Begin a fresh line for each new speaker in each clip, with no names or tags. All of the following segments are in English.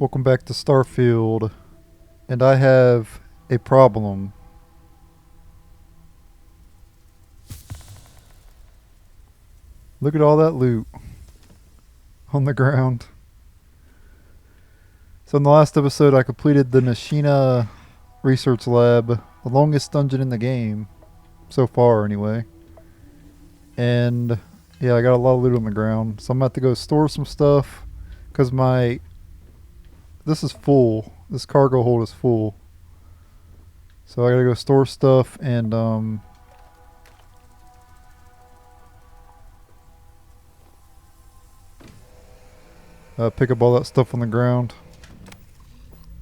Welcome back to Starfield, and I have a problem. Look at all that loot on the ground. So in the last episode I completed the Nashina Research Lab, the longest dungeon in the game, so far anyway. And yeah, I got a lot of loot on the ground, so I'm about to go store some stuff, because this is full. This cargo hold is full. So I gotta go store stuff and pick up all that stuff on the ground.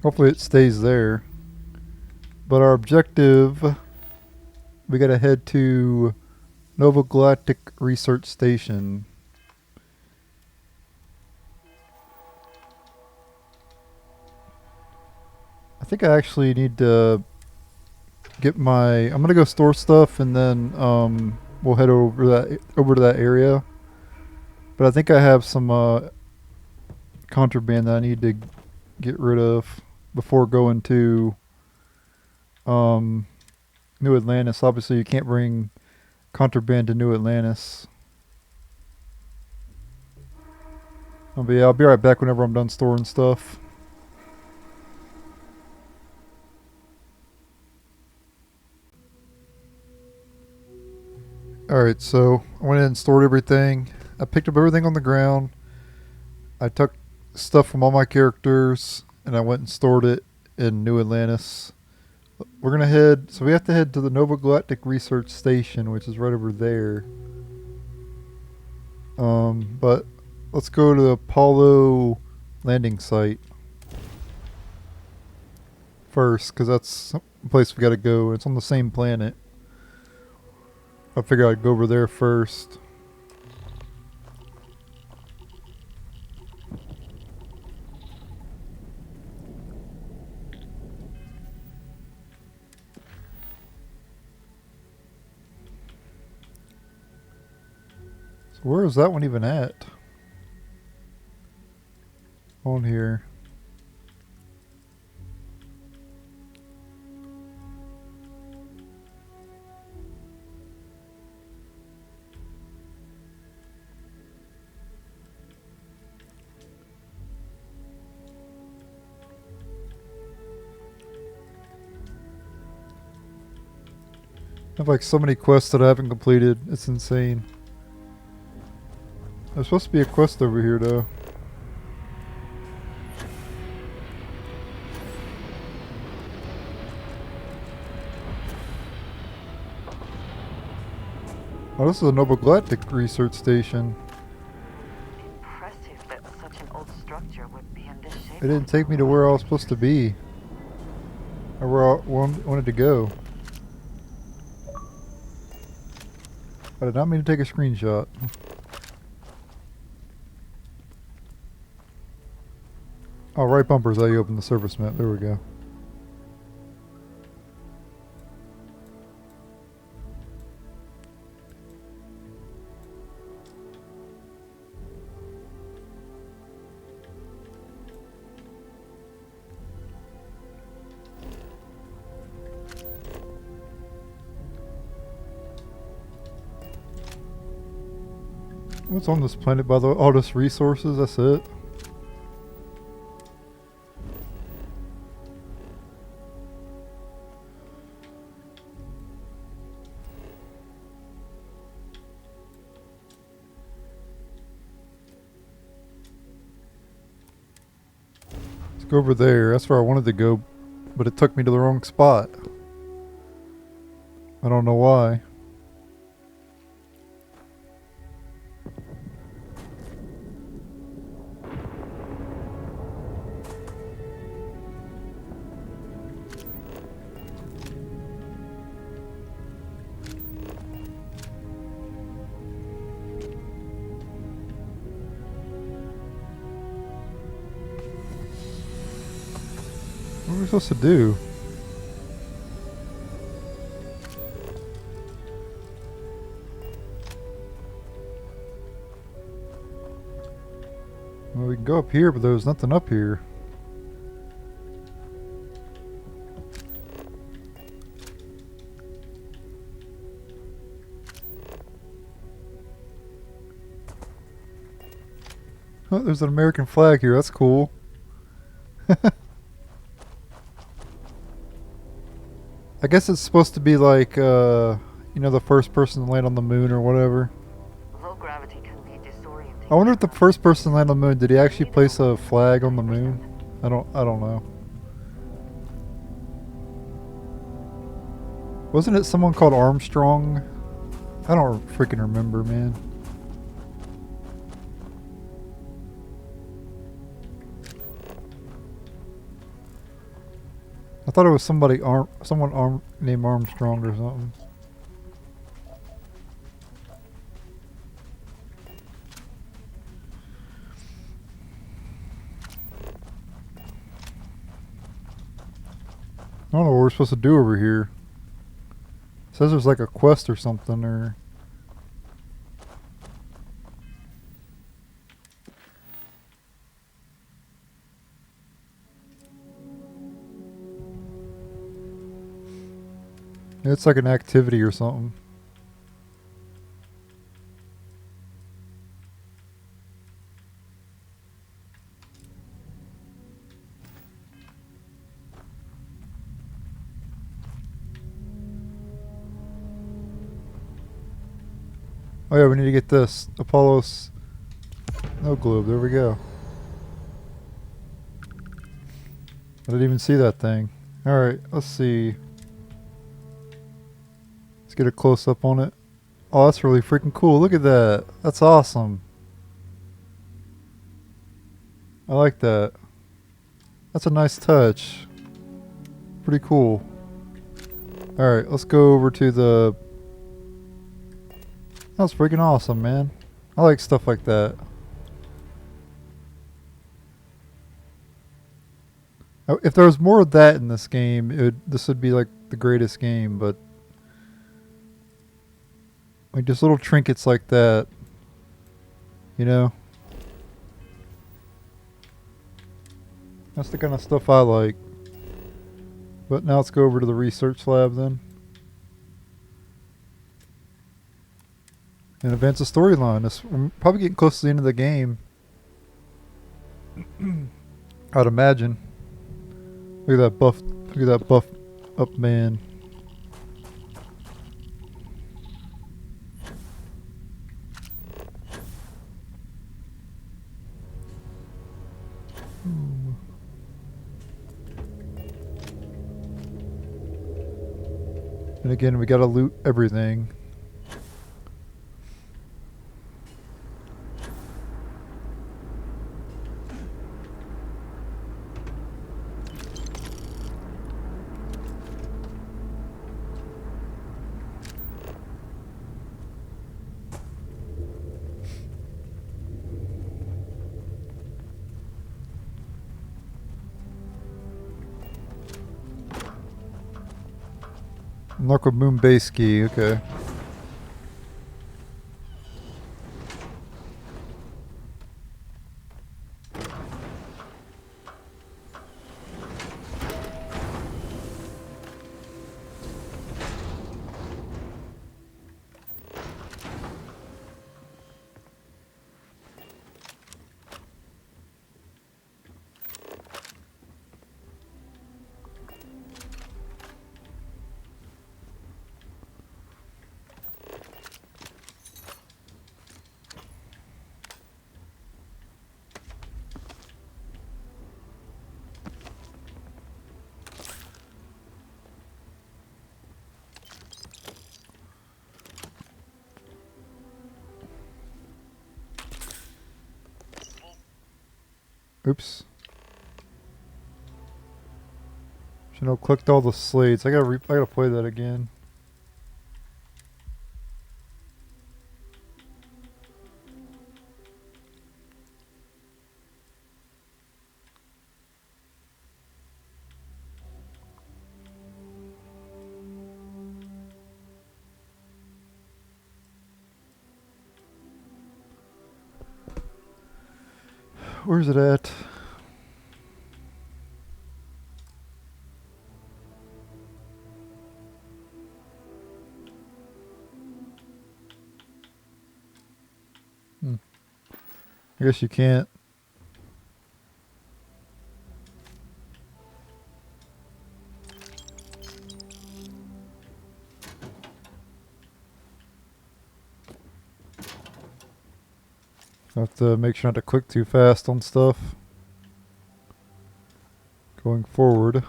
Hopefully it stays there. But our objective, we gotta head to Nova Galactic Research Station. I think I actually need to get I'm gonna go store stuff and then we'll head over to that area. But I think I have some contraband that I need to get rid of before going to New Atlantis. Obviously you can't bring contraband to New Atlantis. I'll be right back whenever I'm done storing stuff. Alright, so I went in and stored everything. I picked up everything on the ground. I took stuff from all my characters and I went and stored it in New Atlantis. We're gonna we have to head to the Nova Galactic Research Station, which is right over there. But let's go to the Apollo landing site first, because that's the place we gotta go. It's on the same planet. I figured I'd go over there first. So where is that one even at? On here. I have like so many quests that I haven't completed. It's insane. There's supposed to be a quest over here though. Oh, this is a Nova Galactic Research Station.
Impressive that such an old structure would be in this shape.
It didn't take me to where I was supposed to be. Or where I wanted to go. I did not mean to take a screenshot. Oh, right bumper is how you open the surface map. There we go. What's on this planet, by the way? All this resources, that's it. Let's go over there. That's where I wanted to go, but it took me to the wrong spot. I don't know why. What are we supposed to do? Well, we can go up here, but there's nothing up here. Oh, there's an American flag here. That's cool. I guess it's supposed to be like, you know, the first person to land on the moon or whatever.
Low gravity can be disorienting.
I wonder if the first person to land on the moon, did he actually place a flag on the moon? I don't know. Wasn't it someone called Armstrong? I don't freaking remember, man. I thought it was someone named Armstrong or something. I don't know what we're supposed to do over here. It says there's like a quest or something, or... It's like an activity or something. Oh yeah, we need to get this. Apollo's... No globe, there we go. I didn't even see that thing. Alright, let's see. Let's get a close up on it. Oh, that's really freaking cool. Look at that. That's awesome. I like that. That's a nice touch. Pretty cool. Alright, let's go over to the... That's freaking awesome, man. I like stuff like that. If there was more of that in this game, this would be like the greatest game, but... Like just little trinkets like that. You know? That's the kind of stuff I like. But now let's go over to the research lab then. And advance the storyline. We're probably getting close to the end of the game. I'd imagine. Look at that buff up man. And again, we gotta loot everything. Unlock a moon base key, okay. Oops. Should have clicked all the slates. I gotta play that again. Where's it at? I guess you can't. I have to make sure not to click too fast on stuff going forward.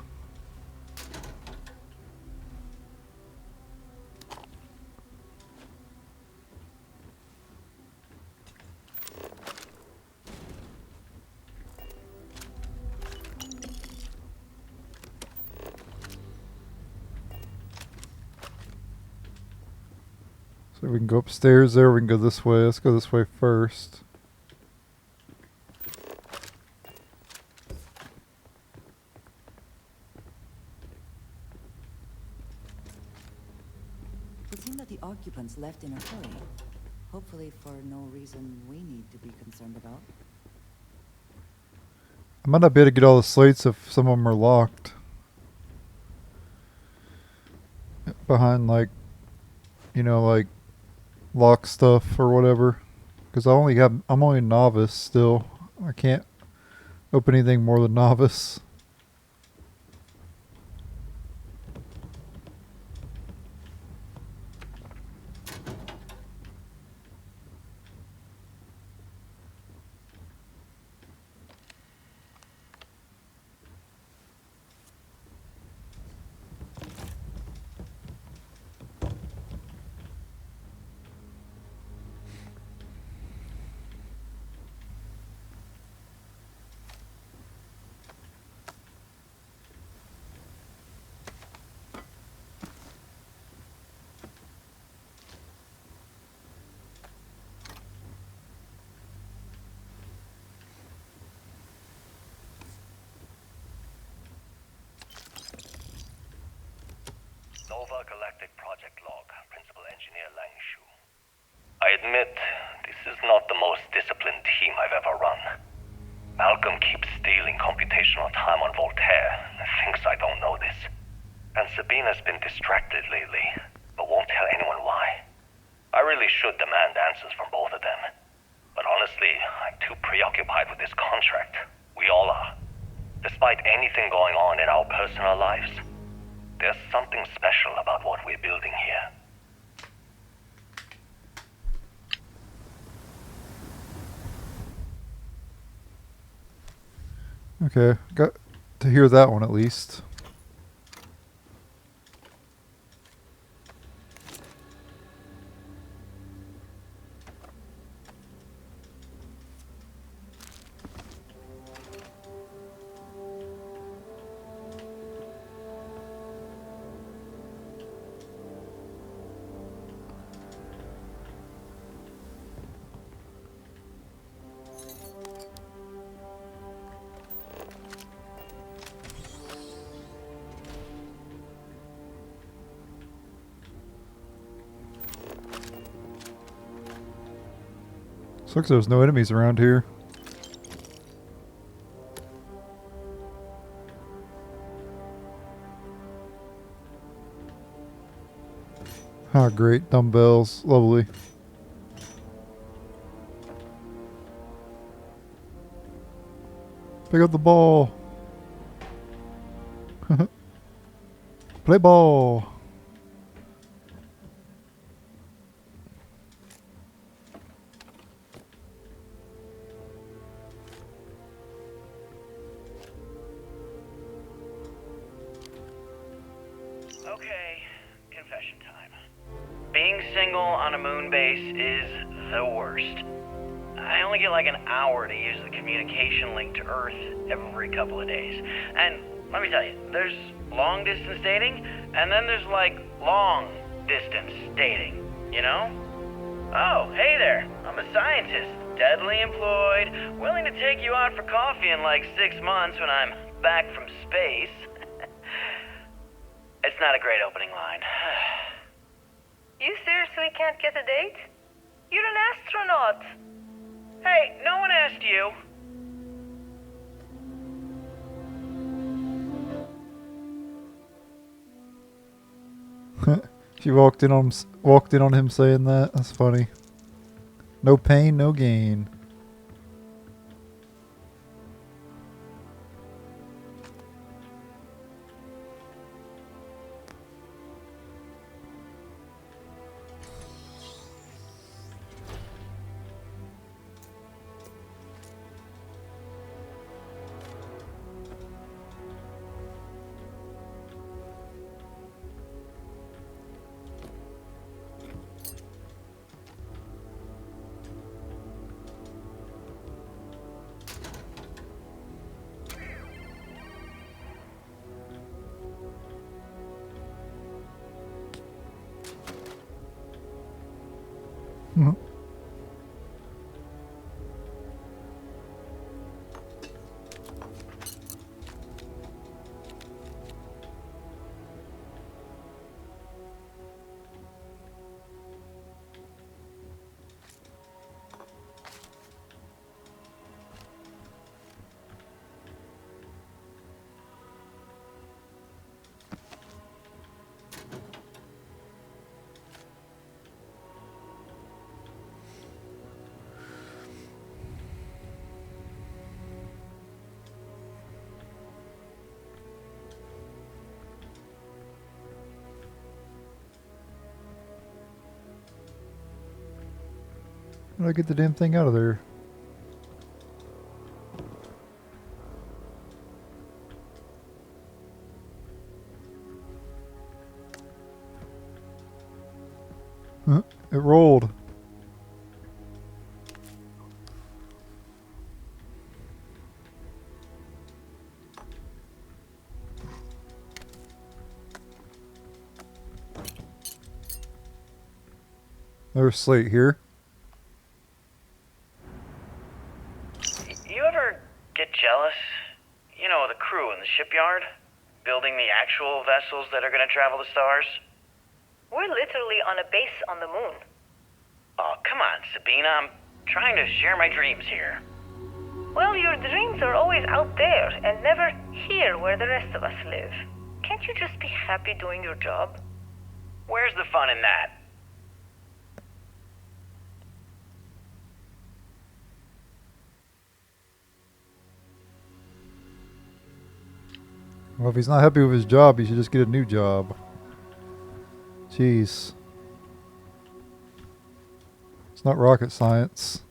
So we can go upstairs there, we can go this way. Let's go this way first.
It seemed that the occupants left in a hurry. Hopefully for no reason we need to be concerned about.
I might not be able to get all the slates if some of them are locked. Behind like, you know, like lock stuff or whatever. Because I'm only novice still. I can't open anything more than novice.
Nova Galactic Project Log, Principal Engineer Langshu. I admit, this is not the most disciplined team I've ever run. Malcolm keeps stealing computational time on Voltaire and thinks I don't know this. And Sabina's been distracted lately, but won't tell anyone why. I really should demand answers from both of them. But honestly, I'm too preoccupied with this contract. We all are. Despite anything going on in our personal lives, there's something special about what we're building here.
Okay, got to hear that one at least. Looks like there's no enemies around here. Ah, great. Dumbbells. Lovely. Pick up the ball. Play ball.
Okay, confession time. Being single on a moon base is the worst. I only get like an hour to use the communication link to Earth every couple of days. And let me tell you, there's long distance dating, and then there's like long distance dating, you know? Oh, hey there, I'm a scientist, deadly employed, willing to take you out for coffee in like 6 months when I'm back from space. It's not a great opening line.
You seriously can't get a date? You're an astronaut.
Hey, no one asked you.
She walked in on him saying that. That's funny. No pain, no gain. Mhm. How do I get the damn thing out of there? Huh? It rolled. There's Slate here.
You ever get jealous? You know, the crew in the shipyard? Building the actual vessels that are gonna travel the stars?
We're literally on a base on the moon.
Oh, come on, Sabina. I'm trying to share my dreams here.
Well, your dreams are always out there and never here where the rest of us live. Can't you just be happy doing your job?
Where's the fun in that?
Well, if he's not happy with his job, he should just get a new job. Jeez. It's not rocket science.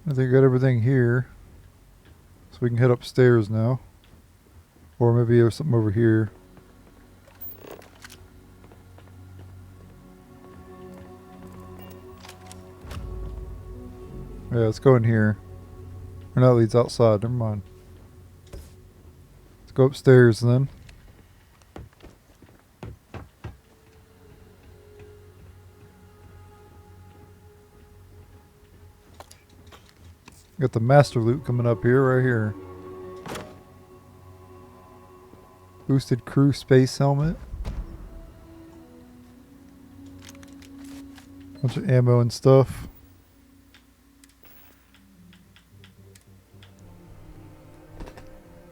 I think I got everything here. So we can head upstairs now. Or maybe there's something over here. Yeah, let's go in here. Or no, it leads outside. Never mind. Let's go upstairs then. Got the master loot coming up here, right here. Boosted crew space helmet. Bunch of ammo and stuff.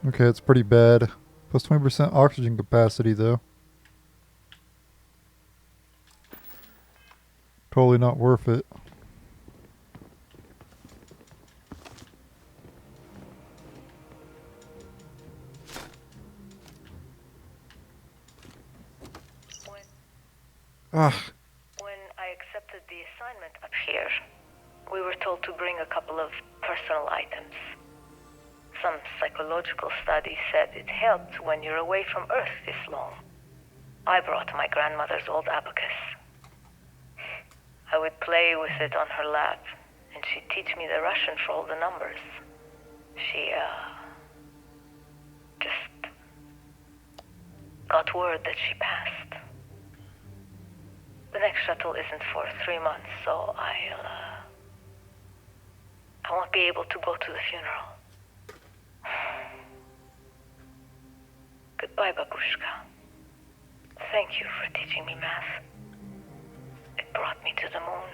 Okay, it's pretty bad. Plus 20% oxygen capacity though. Totally not worth it.
When I accepted the assignment up here, we were told to bring a couple of personal items. Some psychological study said it helped when you're away from Earth this long. I brought my grandmother's old abacus. I would play with it on her lap, and she'd teach me the Russian for all the numbers. She, just got word that she passed. The next shuttle isn't for 3 months, so I won't be able to go to the funeral. Goodbye, Babushka. Thank you for teaching me math. It brought me to the moon.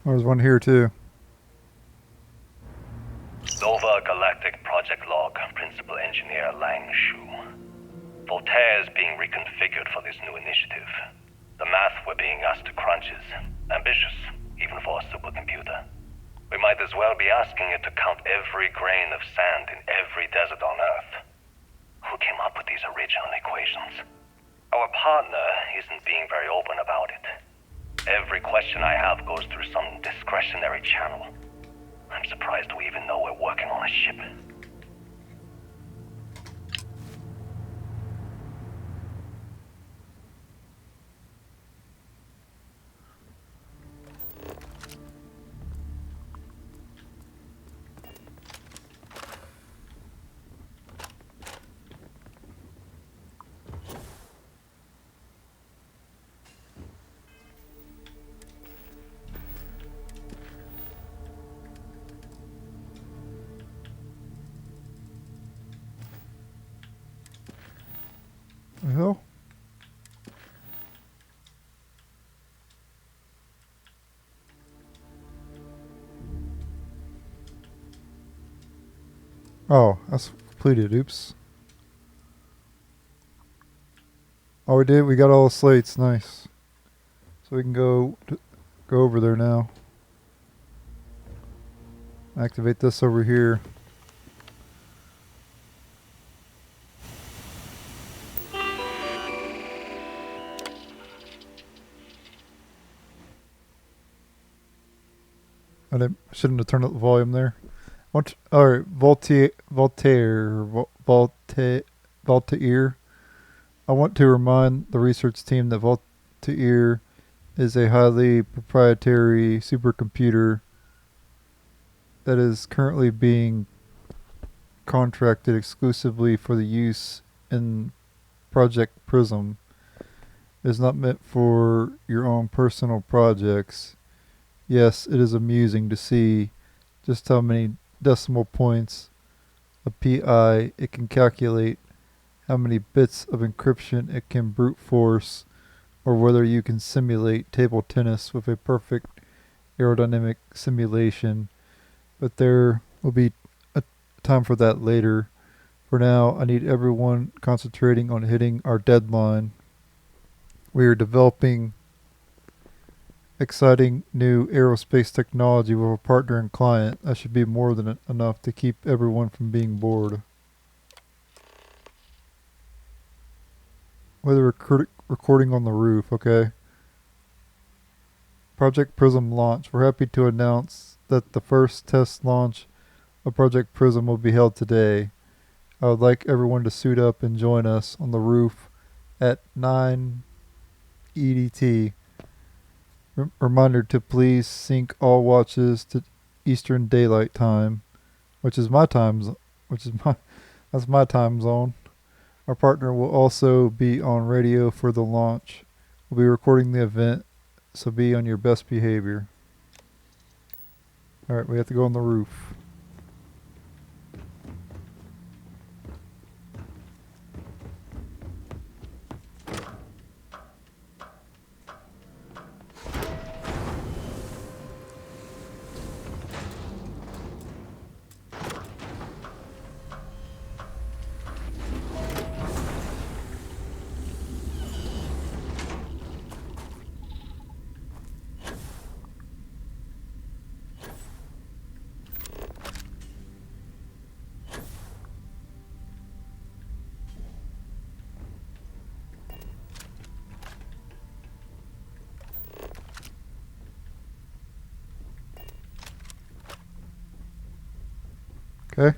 There's one here too.
Nova Galactic Project Log, Principal Engineer Lang Shu. Voltaire is being reconfigured for this new initiative. The math we're being asked to crunch is ambitious, even for a supercomputer. We might as well be asking it to count every grain of sand in every desert on Earth. Who came up with these original equations? Our partner isn't being very open about it. Every question I have goes through some discretionary channel. I'm surprised we even know we're working on a ship.
The hell? Oh, that's completed. Oops. Oh, we did. We got all the slates. Nice. So we can go over there now. Activate this over here. I shouldn't have turned up the volume there. Alright, Voltaire. I want to remind the research team that Voltaire is a highly proprietary supercomputer that is currently being contracted exclusively for the use in Project Prism. It is not meant for your own personal projects. Yes, it is amusing to see just how many decimal points of PI it can calculate, how many bits of encryption it can brute force, or whether you can simulate table tennis with a perfect aerodynamic simulation. But there will be a time for that later. For now, I need everyone concentrating on hitting our deadline. We are developing exciting new aerospace technology with a partner and client. That should be more than enough to keep everyone from being bored. Weather recording on the roof, okay. Project Prism launch. We're happy to announce that the first test launch of Project Prism will be held today. I would like everyone to suit up and join us on the roof at 9 EDT. Reminder to please sync all watches to Eastern Daylight Time, that's my time zone. Our partner will also be on radio for the launch. We'll be recording the event, so be on your best behavior. Alright, we have to go on the roof. Okay.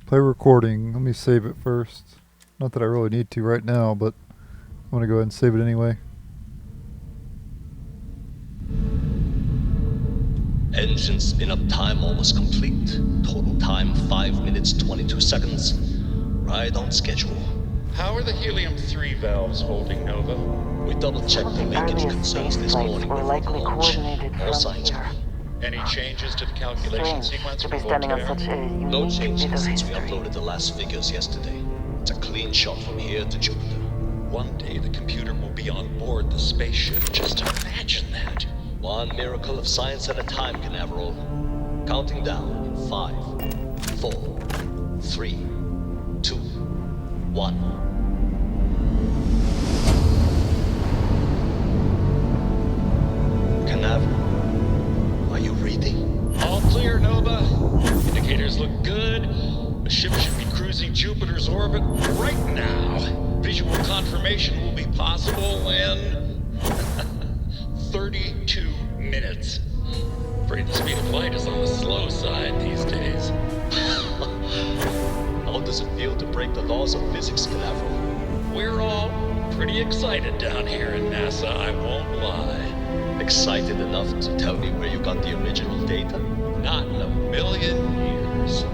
Play recording. Let me save it first. Not that I really need to right now, but I want to go ahead and save it anyway.
Engine spin-up time almost complete. Total time 5 minutes 22 seconds. Right on schedule.
How are the helium-3 valves holding, Nova?
We double-checked the leakage concerns this morning
were
before the
likely
launch.
coordinated
All
from
signs
here.
green.
Any changes to the calculation
Strange
sequence
to
from
be standing on
Voltaire?
such a
No
unique bit
changes
of
since we
history.
uploaded the last figures yesterday. It's a clean shot from here to Jupiter.
One day the computer will be on board the spaceship. Just imagine that.
One miracle of science at a time, Canaveral. Counting down in 5, 4, 3, 2, 1. Canaveral, are you reading?
All clear, Nova. Indicators look good. The ship should be cruising Jupiter's orbit right now. Visual confirmation will be possible in 32 minutes. Afraid the speed of light is on the slow side these days.
How does it feel to break the laws of physics, Canaveral?
We're all pretty excited down here in NASA, I won't lie.
Excited enough to tell me where you got the original data?
Not in a million years.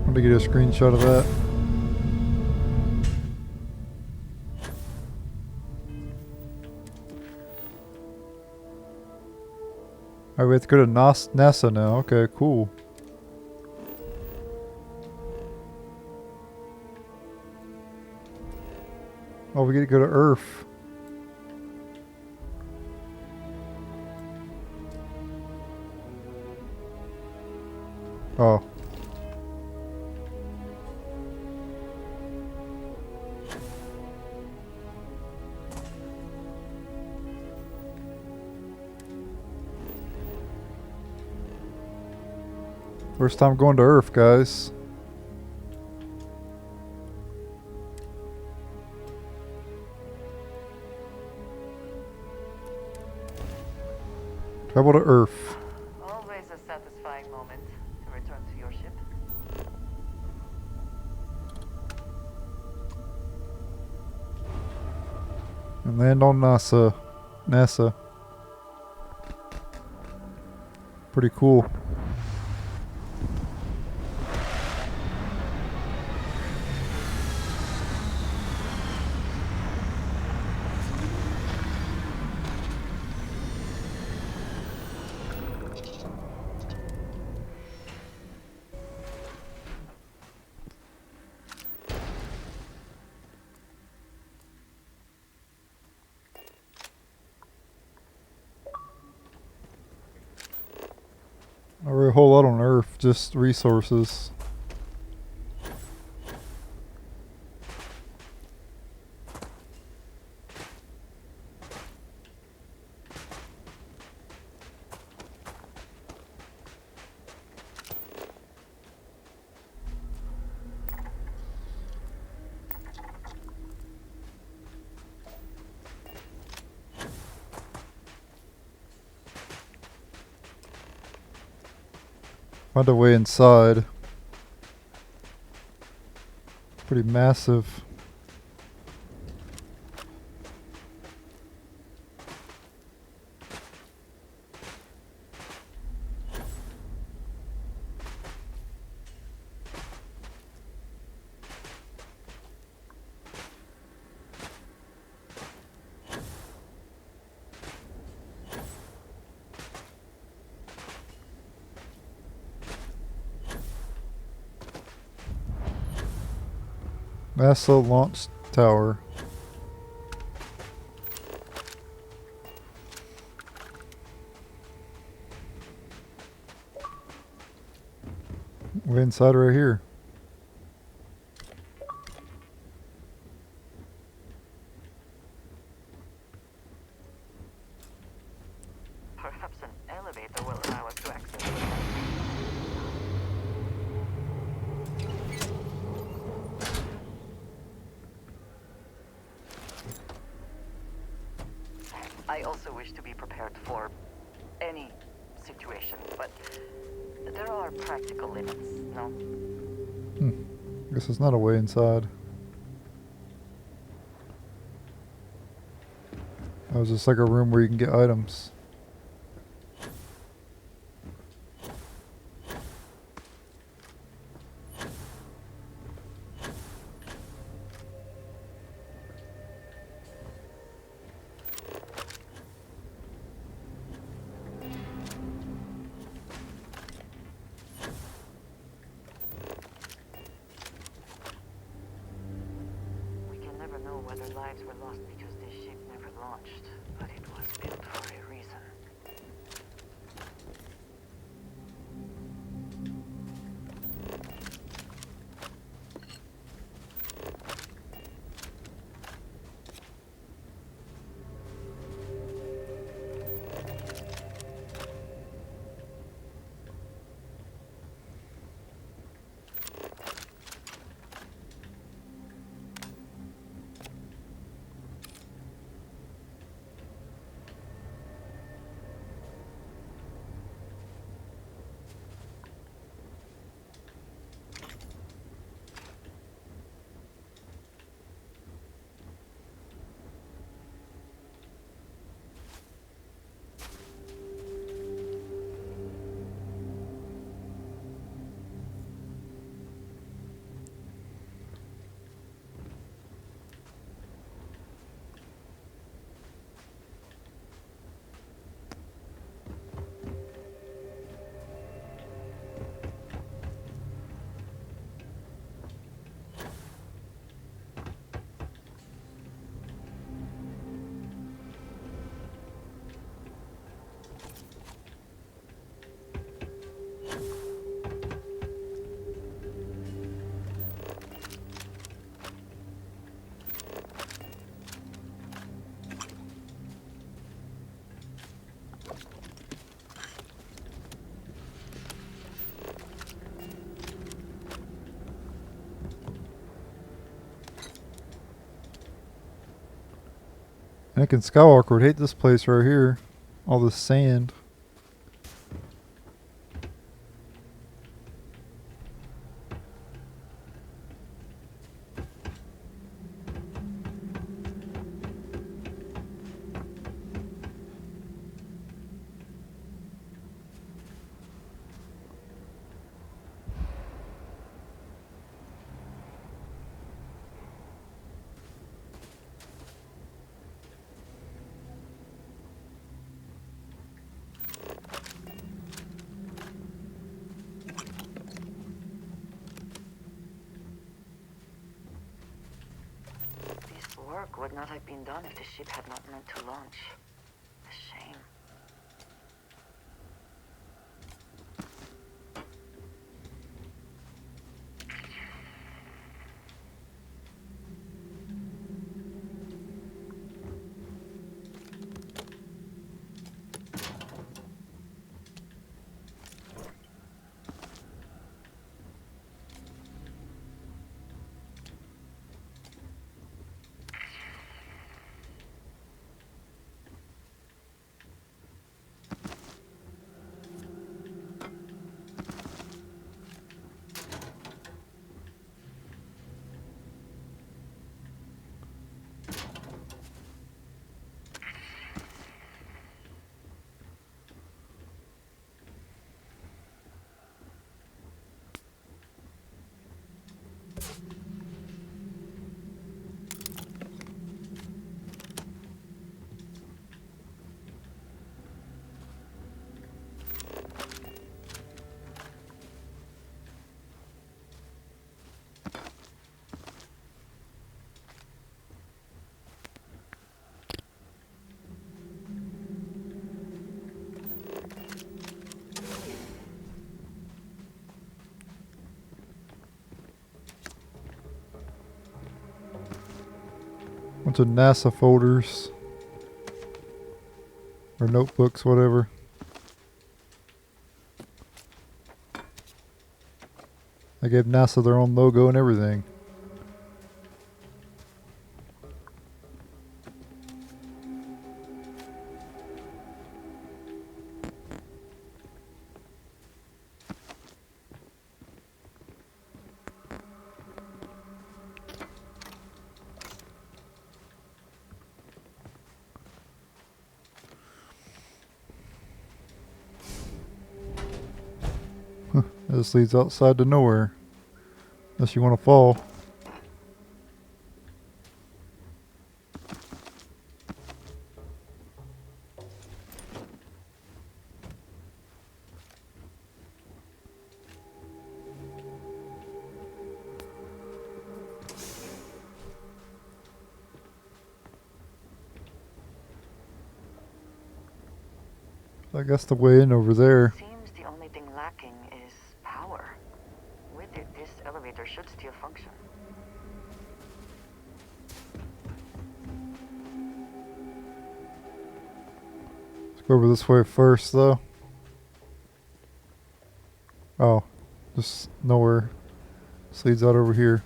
Want to get a screenshot of that. Alright, we have to go to NASA now. Okay, cool. Oh, we get to go to Earth. Oh. First time going to Earth, guys. Travel to Earth.
Always a satisfying moment to return to your ship.
And land on NASA. Pretty cool. Not really a whole lot on Earth, just resources. Find a way inside. Pretty massive. NASA launch tower. We're inside right here.
Perhaps an elevator will allow us to access it. I also wish to be prepared for any situation, but there are practical limits, no?
Guess there's not a way inside. That was just like a room where you can get items.
never know whether lives were lost because this ship never launched, but it was built for a reason.
Anakin Skywalker would hate this place right here. All this sand.
This work would not have been done if the ship had not meant to launch. A shame.
Bunch of NASA folders. Or notebooks, whatever. They gave NASA their own logo and everything. This leads outside to nowhere. Unless you want to fall. I guess the way in over there.
Seems the only thing lacking is power. With it, this elevator should still function.
Let's go over this way first, though. Oh, just nowhere. This leads out over here.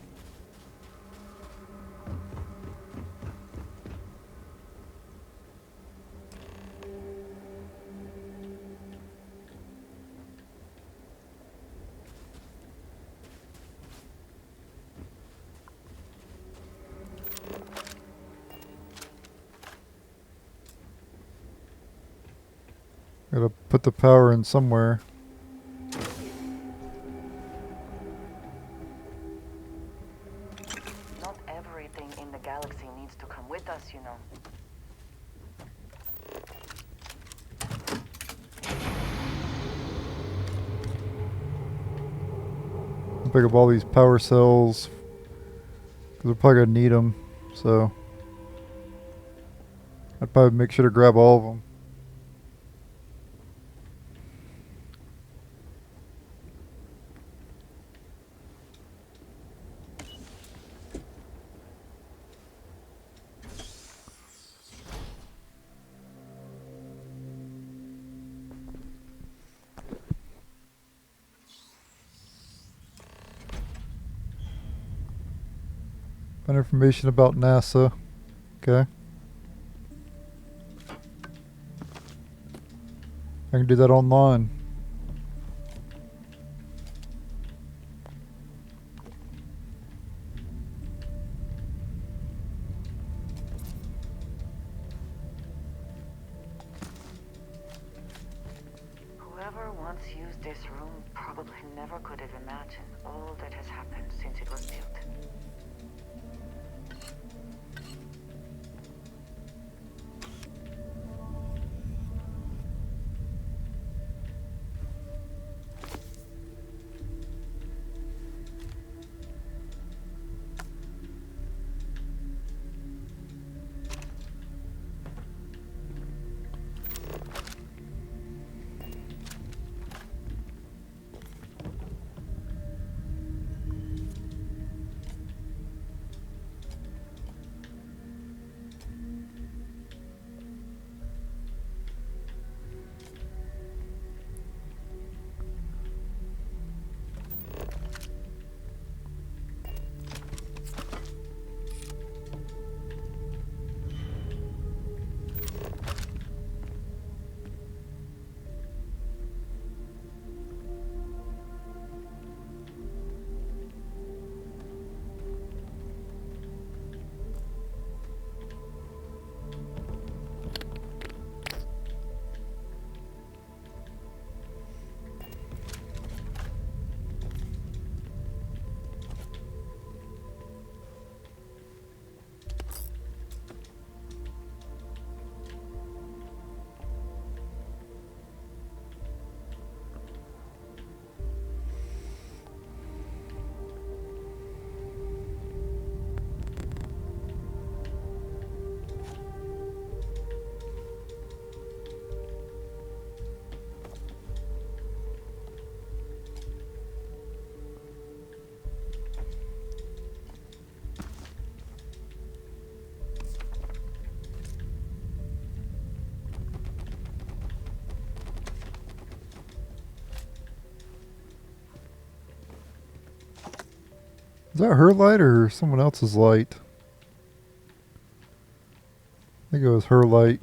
Gotta put the power in somewhere.
Not everything in the galaxy needs to come with us, you know.
I'll pick up all these power cells. Because we're probably gonna need them. So I'd probably make sure to grab all of them. Find information about NASA. Okay. I can do that online.
Whoever once used this room probably never could have imagined all that has happened since it was built. Is that her light or someone else's light? I think it was her light.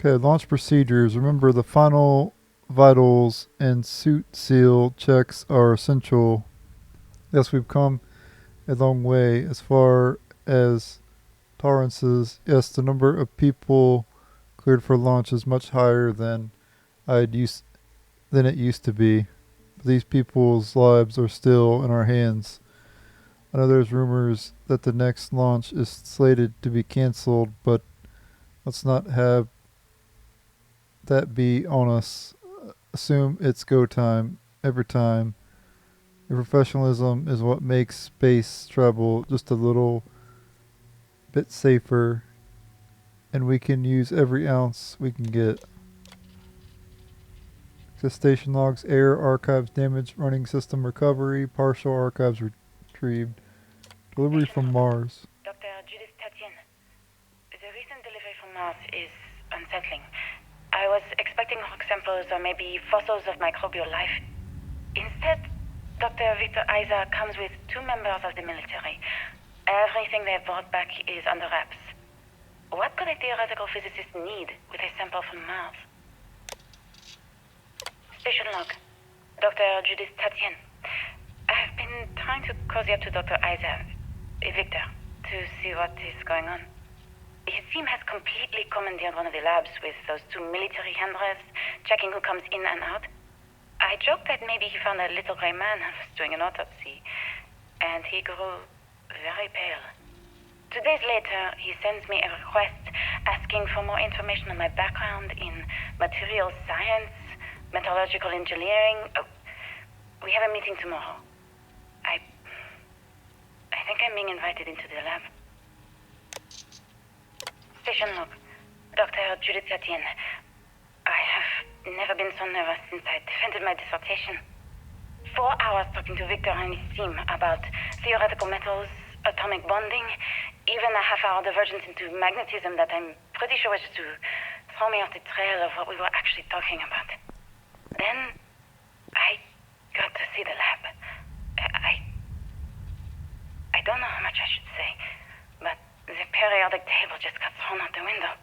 Okay, launch procedures. Remember, the final vitals and suit seal checks are essential. Yes, we've come a long way as far as tolerances. Yes, the number of people cleared for launch is much higher than it used to be. But these people's lives are still in our hands. I know there's rumors that the next launch is slated to be cancelled, but let's not have that be on us. Assume it's go time every time. Your professionalism is what makes space travel just a little bit safer, and we can use every ounce we can get. Access station logs, air archives damage, running system recovery, partial archives retrieved. Delivery from Mars.
Dr. Judith Tatien, the recent delivery from Mars is unsettling. I was expecting rock samples or maybe fossils of microbial life. Instead, Dr. Victor Isa comes with 2 members of the military. Everything they brought back is under wraps. What could a theoretical physicist need with a sample from Mars? Station log. Dr. Judith Tatien. I've been trying to cozy up to Dr. Isa, Victor, to see what is going on. His team has completely commandeered one of the labs with those 2 military handlers, checking who comes in and out. I joked that maybe he found a little gray man who was doing an autopsy, and he grew very pale. 2 days later, he sends me a request asking for more information on my background in materials science, metallurgical engineering. Oh, we have a meeting tomorrow. I think I'm being invited into the lab. Station log. Dr. Judith Tatien. I have never been so nervous since I defended my dissertation. 4 hours talking to Victor and his team about theoretical metals, atomic bonding, even a half-hour divergence into magnetism that I'm pretty sure was to throw me off the trail of what we were actually talking about. Then, I got to see the lab. I don't know how much I should say, but the periodic table just got thrown out the window.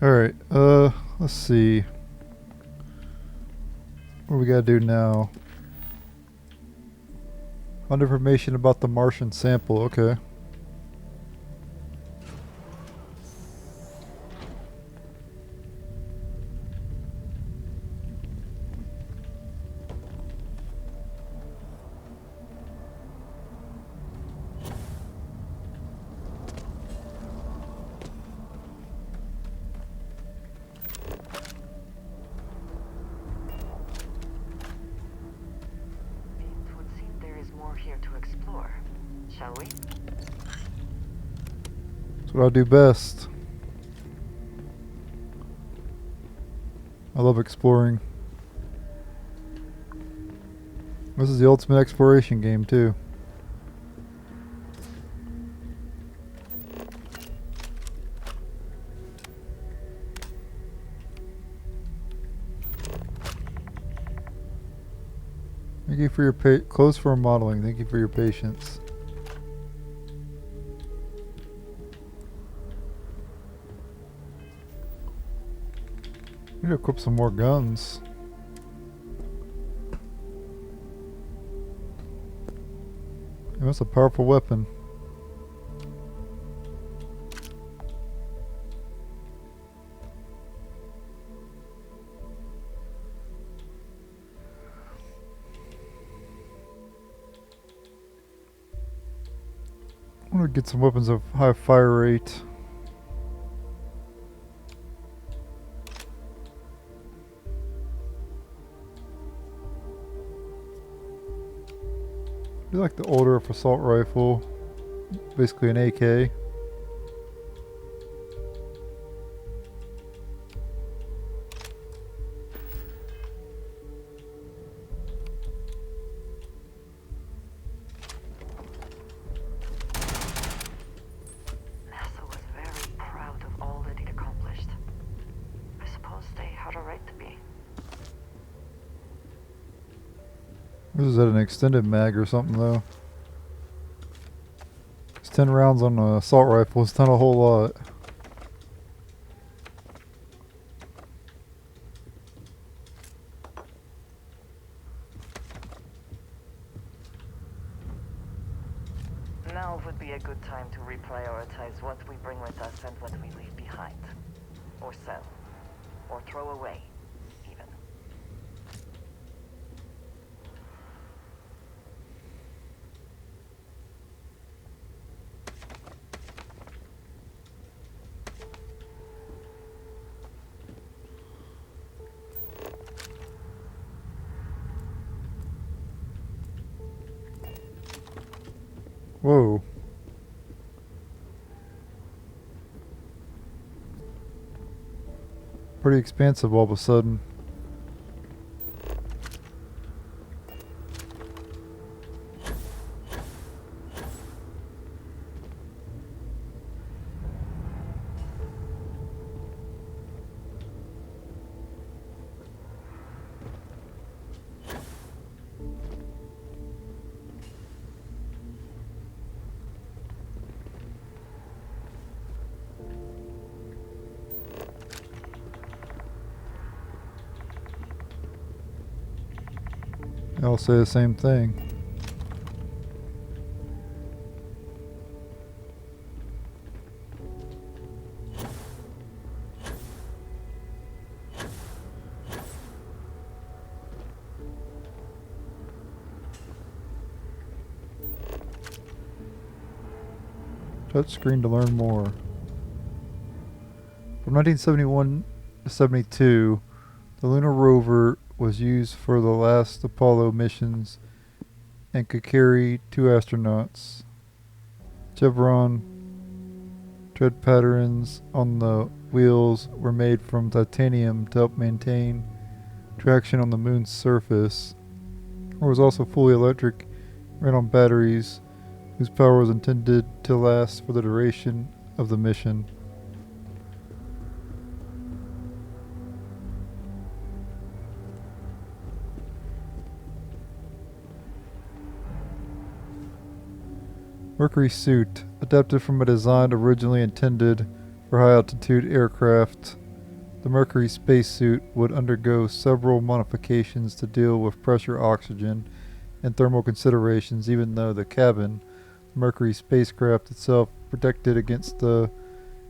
Alright, let's see. What do we gotta do now? Find information about the Martian sample, okay.
Shall we?
That's what I do best. I love exploring. This is the ultimate exploration game too. Thank you for your close for modeling. Thank you for your patience. Need to equip some more guns. That's a powerful weapon. I want to get some weapons of high fire rate. I do like the older assault rifle, basically an AK.
NASA was very proud of all that it a right to be.
This is at an extended mag or something though. It's 10 rounds on an assault rifle. It's not a whole lot.
Now would be a good time to reprioritize what we bring with us and what we leave behind. Or sell. Or throw away, even.
Whoa. Pretty expansive all of a sudden. I'll say the same thing. Touch screen to learn more. From 1971 to 72, the lunar rover was used for the last Apollo missions and could carry 2 astronauts. Chevron tread patterns on the wheels were made from titanium to help maintain traction on the moon's surface. It was also fully electric, ran on batteries whose power was intended to last for the duration of the mission. Mercury suit, adapted from a design originally intended for high-altitude aircraft. The Mercury spacesuit would undergo several modifications to deal with pressure, oxygen, and thermal considerations, even though the cabin, the Mercury spacecraft itself, protected against the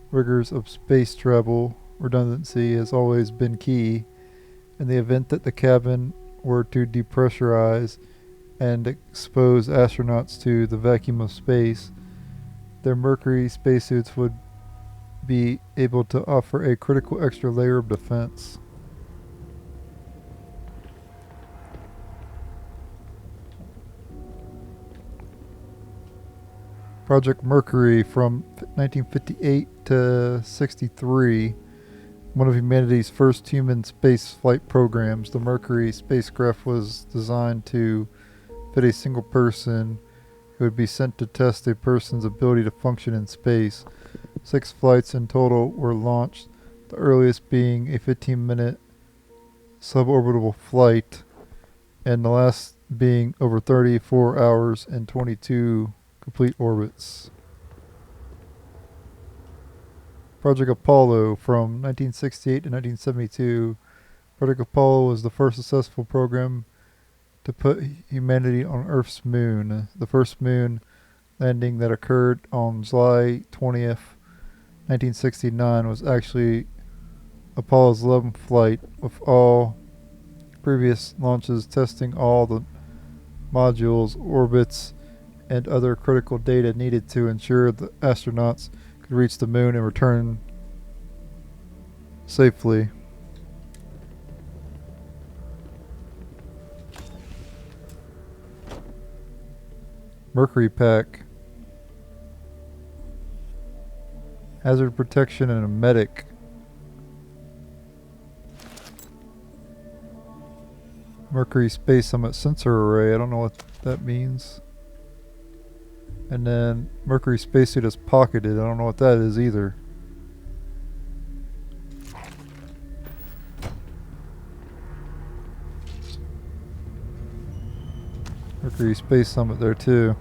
rigors of space travel. Redundancy has always been key. In the event that the cabin were to depressurize and expose astronauts to the vacuum of space, their Mercury spacesuits would be able to offer a critical extra layer of defense. Project Mercury from 1958 to 63, one of humanity's first human space flight programs. The Mercury spacecraft was designed to fit a single person who would be sent to test a person's ability to function in space. 6 flights in total were launched, the earliest being a 15-minute suborbital flight, and the last being over 34 hours and 22 complete orbits. Project Apollo from 1968 to 1972. Project Apollo was the first successful program to put humanity on Earth's moon. The first moon landing that occurred on July 20th, 1969 was actually Apollo's 11th flight, with all previous launches testing all the modules, orbits, and other critical data needed to ensure the astronauts could reach the moon and return safely. Mercury pack. Hazard protection and a medic. Mercury Space Summit sensor array. I don't know what that means. And then Mercury spacesuit is pocketed. I don't know what that is either. Mercury Space Summit there too.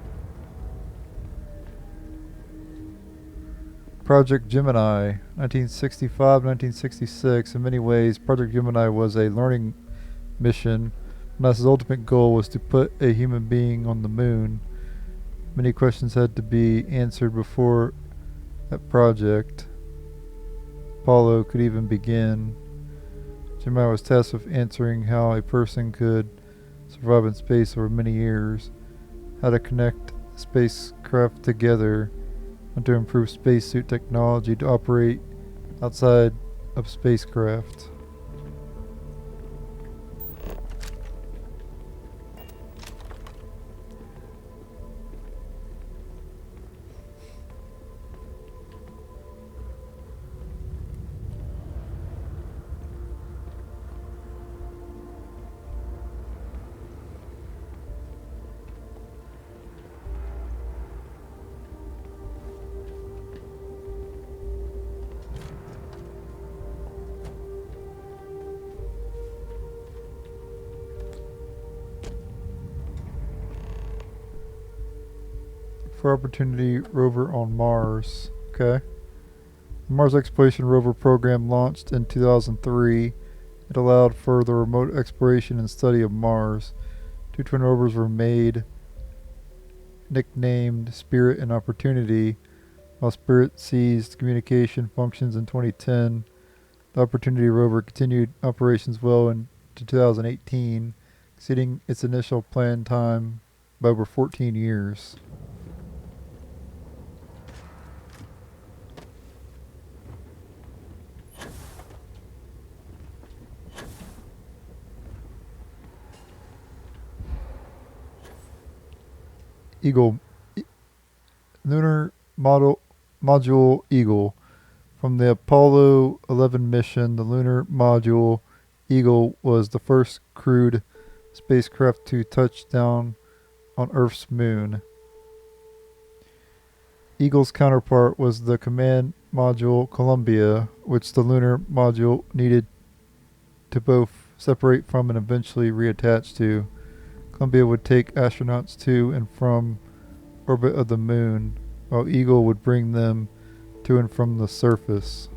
Project Gemini, 1965-1966. In many ways, Project Gemini was a learning mission. NASA's ultimate goal was to put a human being on the moon. Many questions had to be answered before that project Apollo could even begin. Gemini was tasked with answering how a person could survive in space over many years, how to connect spacecraft together, and to improve spacesuit technology to operate outside of spacecraft. For Opportunity rover on Mars. Okay. The Mars Exploration Rover program launched in 2003. It allowed for the remote exploration and study of Mars. 2 twin rovers were made, nicknamed Spirit and Opportunity. While Spirit ceased communication functions in 2010, the Opportunity rover continued operations well into 2018, exceeding its initial planned time by over 14 years. Eagle, Lunar Module Eagle. From the Apollo 11 mission, the lunar module Eagle was the first crewed spacecraft to touch down on Earth's moon. Eagle's counterpart was the command module Columbia, which the lunar module needed to both separate from and eventually reattach to. Columbia would take astronauts to and from orbit of the moon, while Eagle would bring them to and from the surface.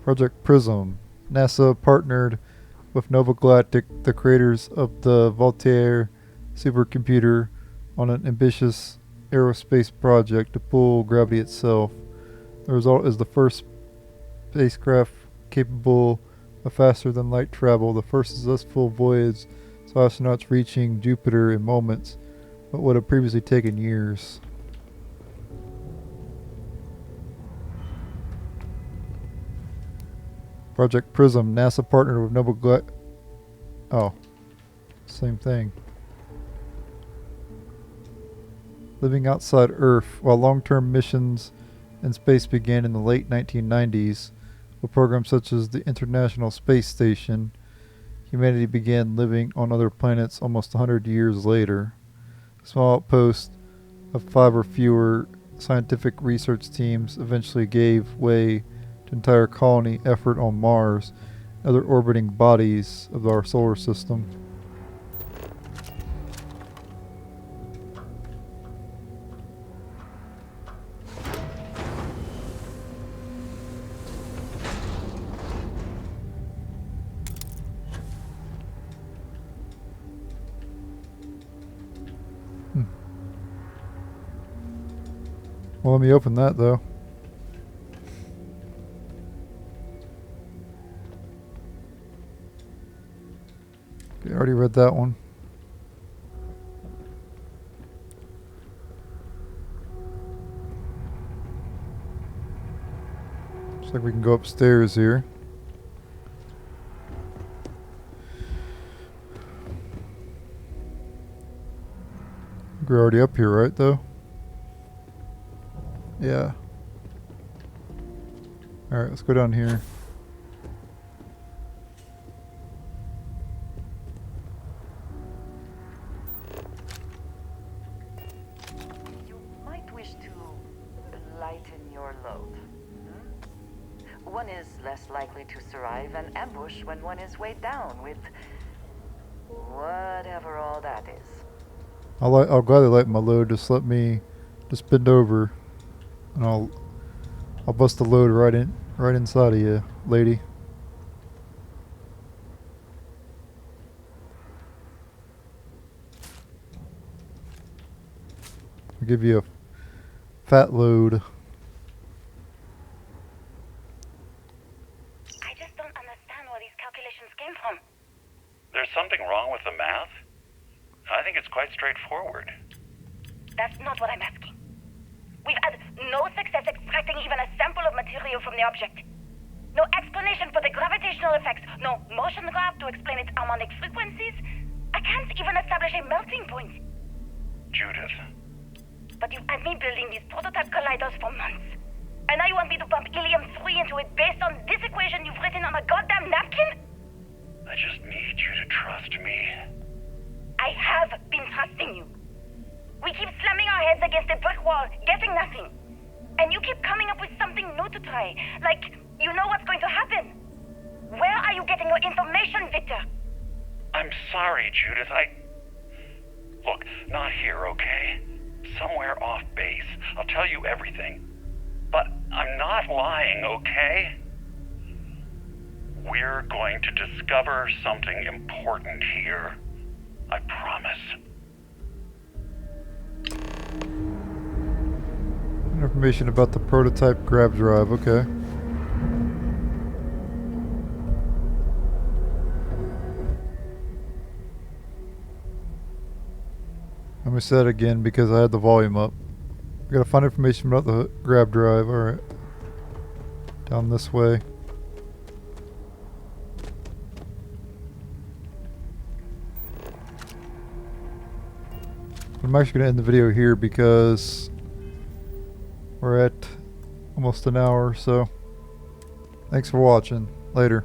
Project Prism. NASA partnered with Nova Galactic, the creators of the Voltaire supercomputer, on an ambitious aerospace project to pull gravity itself. The result is the first spacecraft capable of faster than light travel, the first successful voyage saw astronauts reaching Jupiter in moments, what would have previously taken years. Project Prism. NASA partnered with Nova Galactic. Oh, same thing. Living outside Earth. While long-term missions in space began in the late 1990s, with programs such as the International Space Station, humanity began living on other planets almost 100 years later. A small outpost of 5 or fewer scientific research teams eventually gave way to entire colony effort on Mars and other orbiting bodies of our solar system. Well, let me open that though. Okay, I already read that one. Looks like we can go upstairs here. We're already up here, right though? Yeah. Alright, let's go down here.
You might wish to lighten your load. one is less likely to survive an ambush when one is weighed down with whatever all that is.
I'll gladly lighten my load. Just let me just bend over, and I'll bust the load right inside of you, lady. I'll give you a fat load.
I just don't understand where these calculations came from.
There's something wrong with the math? I think it's quite straightforward.
That's not what I'm asking. We've had no success extracting even a sample of material from the object. No explanation for the gravitational effects. No motion graph to explain its harmonic frequencies. I can't even establish a melting point.
Judith.
But you've had me building these prototype colliders for months. And now you want me to pump helium-3 into it based on this equation you've written on a goddamn napkin?
I just need you to trust me.
I have been trusting you. We keep slamming our heads against a brick wall, getting nothing. And you keep coming up with something new to try. Like, you know what's going to happen. Where are you getting your information, Victor?
I'm sorry, Judith. Look, not here, okay? Somewhere off base. I'll tell you everything. But I'm not lying, okay? We're going to discover something important here. I promise.
Information about the prototype grab drive, okay. Let me say that again because I had the volume up. I gotta find information about the grab drive, alright. Down this way. I'm actually going to end the video here because we're at almost an hour, so thanks for watching. Later.